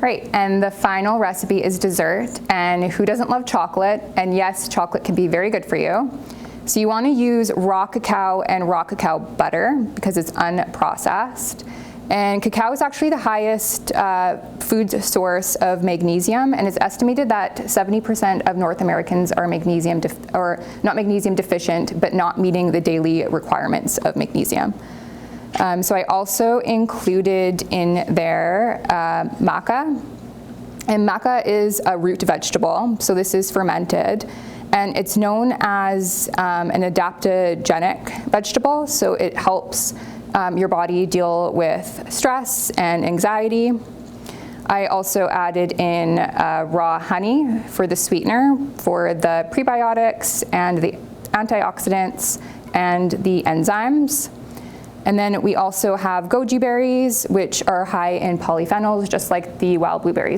Right, and the final recipe is dessert, and who doesn't love chocolate? And yes, chocolate can be very good for you. So you want to use raw cacao and raw cacao butter because it's unprocessed. And cacao is actually the highest food source of magnesium, and it's estimated that 70% of North Americans are not magnesium deficient, but not meeting the daily requirements of magnesium. So I also included in there maca, and maca is a root vegetable, so this is fermented, and it's known as an adaptogenic vegetable, so it helps your body deal with stress and anxiety. I also added in raw honey for the sweetener, for the prebiotics and the antioxidants and the enzymes. And then we also have goji berries, which are high in polyphenols, just like the wild blueberries.